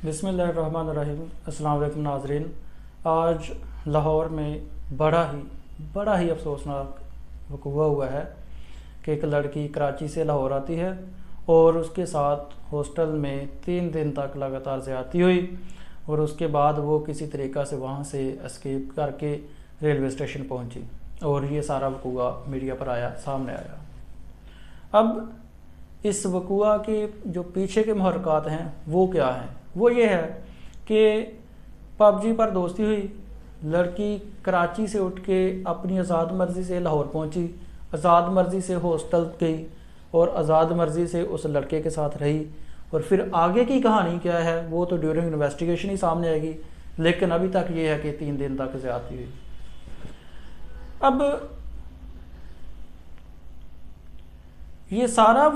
बिस्मिल्लाहिर्रहमानिर्रहीम। अस्सलाम वालेकुम नाज़रीन। आज लाहौर में बड़ा ही अफसोसनाक वक़ूआ हुआ है कि एक लड़की कराची से लाहौर आती है और उसके साथ हॉस्टल में 3 दिन तक लगातार ज़्यादती हुई और उसके बाद वो किसी तरीक़ा से वहाँ से एस्केप करके रेलवे स्टेशन पहुँची और ये सारा वक़ूआ मीडिया पर सामने आया। अब इस वक़ूआ के जो पीछे के मुहर्रकात हैं वो क्या हैं? वो ये है कि पबजी पर दोस्ती हुई, लड़की कराची से उठ के अपनी आज़ाद मर्ज़ी से लाहौर पहुंची, आज़ाद मर्ज़ी से हॉस्टल गई और आज़ाद मर्ज़ी से उस लड़के के साथ रही। और फिर आगे की कहानी क्या है वो तो ड्यूरिंग इन्वेस्टिगेशन ही सामने आएगी, लेकिन अभी तक ये है कि 3 दिन तक ज़्यादती हुई। अब ये सारा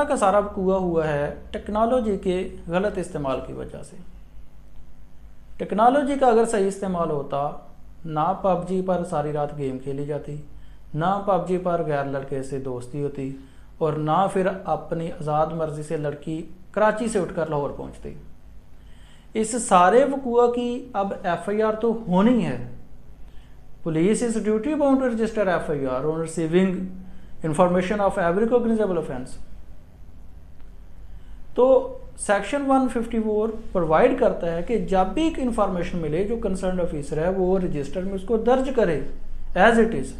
का सारा वक़ूआ हुआ है टेक्नोलॉजी के गलत इस्तेमाल की वजह से। टेक्नोलॉजी का अगर सही इस्तेमाल होता, ना पबजी पर सारी रात गेम खेली जाती, ना पबजी पर गैर लड़के से दोस्ती होती और ना फिर अपनी आज़ाद मर्ज़ी से लड़की कराची से उठकर लाहौर पहुंचती। इस सारे वक़ूआ की अब FIR तो होनी है। Police is duty bound to register FIR on receiving information of every cognizable offence. तो सेक्शन 154 प्रोवाइड करता है कि जब भी एक इंफॉर्मेशन मिले जो कंसर्न ऑफिसर है वो रजिस्टर में उसको दर्ज करे एज इट इज़,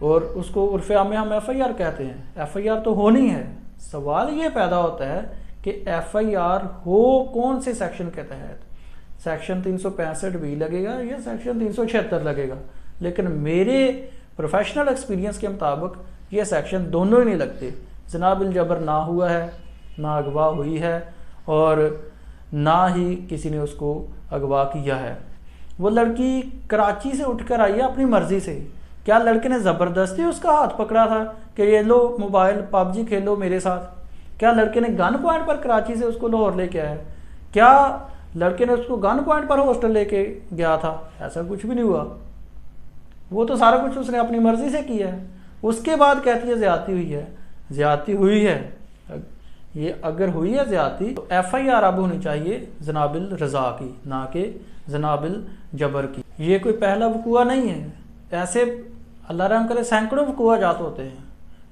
और उसको उर्फ़े आम में हम FIR कहते हैं। FIR तो होनी है। सवाल ये पैदा होता है कि FIR हो कौन से सेक्शन के तहत, सेक्शन 365B लगेगा या सेक्शन 376 लगेगा। लेकिन मेरे प्रोफेशनल एक्सपीरियंस के मुताबिक ये सेक्शन दोनों ही नहीं लगते। जनाब जबर ना हुआ है, ना अगवा हुई है और ना ही किसी ने उसको अगवा किया है। वो लड़की कराची से उठकर आई है अपनी मर्ज़ी से। क्या लड़के ने ज़बरदस्ती उसका हाथ पकड़ा था कि ये लो मोबाइल पबजी खेलो मेरे साथ? क्या लड़के ने गन पॉइंट पर कराची से उसको लाहौर लेके आया? क्या लड़के ने उसको गन पॉइंट पर हॉस्टल लेके गया था? ऐसा कुछ भी नहीं हुआ। वो तो सारा कुछ उसने अपनी मर्ज़ी से किया है। उसके बाद कहती है ज़्यादती हुई है। ज़्यादती हुई है, ये अगर हुई है ज़्यादती तो FIR अब होनी चाहिए जनाबिल रज़ा की, ना कि जनाबिल जबर की। ये कोई पहला वक़ूआ नहीं है। ऐसे अल्लाह रहम करे सैकड़ों वक़ूआ जात होते हैं।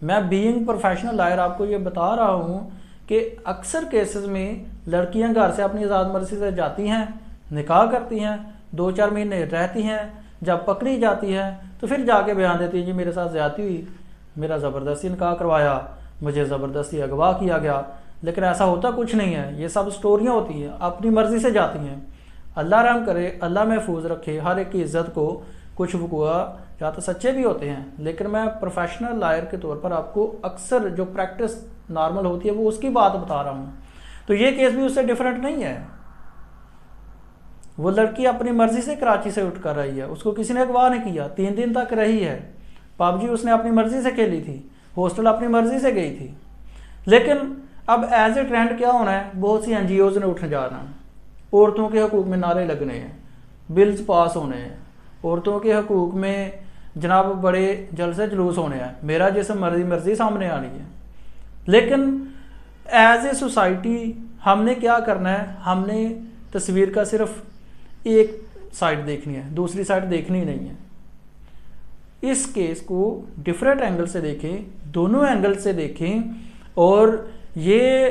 मैं बीइंग प्रोफेशनल लॉयर आपको ये बता रहा हूँ कि अक्सर केसेस में लड़कियाँ घर से अपनी आज़ाद मर्ज़ी से जाती हैं, निकाह करती हैं, 2-4 महीने रहती हैं, जब पकड़ी जाती है तो फिर जाके बयान देती है जी मेरे साथ ज़्यादती हुई, मेरा ज़बरदस्ती निकाह करवाया, मुझे ज़बरदस्ती अगवा किया गया। लेकिन ऐसा होता कुछ नहीं है। ये सब स्टोरियाँ होती हैं, अपनी मर्ज़ी से जाती हैं। अल्लाह रहम करे, अल्लाह महफूज रखे हर एक की इज़्ज़त को। कुछ वक़ूआ या तो सच्चे भी होते हैं, लेकिन मैं प्रोफेशनल लॉयर के तौर पर आपको अक्सर जो प्रैक्टिस नॉर्मल होती है वो उसकी बात बता रहा हूँ। तो ये केस भी उससे डिफरेंट नहीं है। वो लड़की अपनी मर्ज़ी से कराची से उठ कर रही है, उसको किसी ने अगवा नहीं किया, 3 दिन तक रही है। पबजी उसने अपनी मर्ज़ी से खेली थी, हॉस्टल अपनी मर्ज़ी से गई थी। लेकिन अब एज ए ट्रेंड क्या होना है, बहुत सी NGOज़ ने उठ जाना, औरतों के हकूक़ में नारे लगने हैं, बिल्स पास होने हैं, औरतों के हकूक़ में जनाब बड़े जलसे जुलूस होने हैं, मेरा जिसम मर्ज़ी सामने आनी है। लेकिन एज ए सोसाइटी हमने क्या करना है, हमने तस्वीर का सिर्फ एक साइड देखनी है, दूसरी साइड देखनी नहीं है। इस केस को डिफरेंट एंगल से देखें, दोनों एंगल से देखें और ये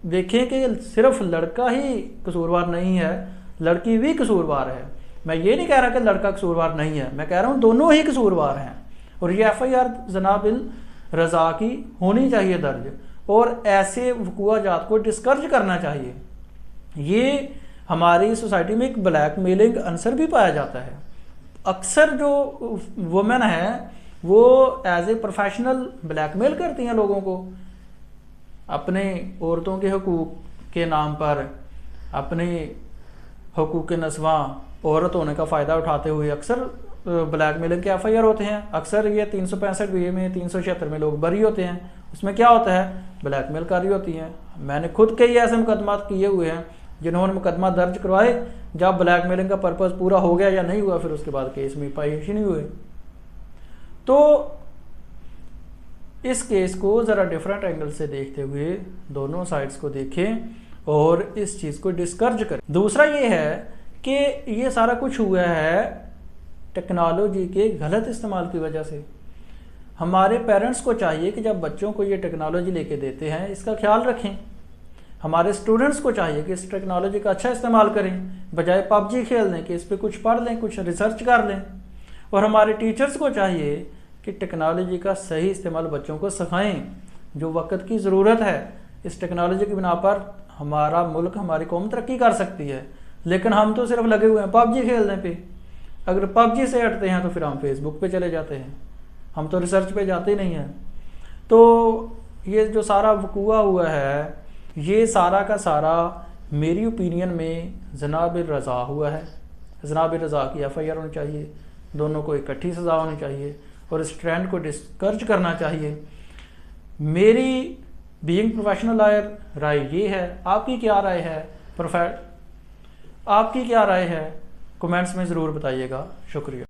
देखें कि सिर्फ लड़का ही कसूरवार नहीं है, लड़की भी कसूरवार है। मैं ये नहीं कह रहा कि लड़का कसूरवार नहीं है, मैं कह रहा हूँ दोनों ही कसूरवार हैं। और ये FIR जनाबिल रज़ा की होनी चाहिए दर्ज, और ऐसे वक़ूआ जात को डिस्करेज करना चाहिए। ये हमारी सोसाइटी में एक ब्लैकमेलिंग आंसर भी पाया जाता है। अक्सर जो वुमेन है वो एज ए प्रोफेशनल ब्लैकमेल करती हैं लोगों को, अपने औरतों के हकूक़ के नाम पर, अपने हकूक़ नस्वा औरत होने का फ़ायदा उठाते हुए अक्सर ब्लैकमेलिंग के FIR होते हैं। अक्सर ये 365B में 376 में लोग बरी होते हैं। उसमें क्या होता है, ब्लैकमेल कर रही होती हैं। मैंने खुद कई ऐसे मुकदमा किए हुए हैं जिन्होंने मुकदमा दर्ज करवाए, जब ब्लैकमेलिंग का पर्पज़ पूरा हो गया या नहीं हुआ फिर उसके बाद केस में पेश ही नहीं हुए। तो इस केस को ज़रा डिफरेंट एंगल से देखते हुए दोनों साइड्स को देखें और इस चीज़ को डिस्करेज करें। दूसरा ये है कि ये सारा कुछ हुआ है टेक्नोलॉजी के गलत इस्तेमाल की वजह से। हमारे पेरेंट्स को चाहिए कि जब बच्चों को ये टेक्नोलॉजी लेके देते हैं इसका ख्याल रखें। हमारे स्टूडेंट्स को चाहिए कि इस टेक्नोलॉजी का अच्छा इस्तेमाल करें, बजाय पबजी खेलने के इस पर कुछ पढ़ लें, कुछ रिसर्च कर लें। और हमारे टीचर्स को चाहिए कि टेक्नोलॉजी का सही इस्तेमाल बच्चों को सिखाएं। जो वक्त की ज़रूरत है, इस टेक्नोलॉजी की बिना पर हमारा मुल्क, हमारी कौम तरक्की कर सकती है, लेकिन हम तो सिर्फ लगे हुए हैं पबजी खेलने पे। अगर पबजी से हटते हैं तो फिर हम फेसबुक पे चले जाते हैं, हम तो रिसर्च पे जाते ही नहीं हैं। तो ये जो सारा वकूआ हुआ है, ये सारा का सारा मेरी ओपिनियन में जनाब रज़ा हुआ है। जनाब रज़ा की FIR होनी चाहिए, दोनों को इकट्ठी सज़ा होनी चाहिए और इस ट्रेंड को डिस्करेज करना चाहिए। मेरी बीइंग प्रोफेशनल लॉयर राय ये है। आपकी क्या राय है? आपकी क्या राय है? कमेंट्स में ज़रूर बताइएगा। शुक्रिया।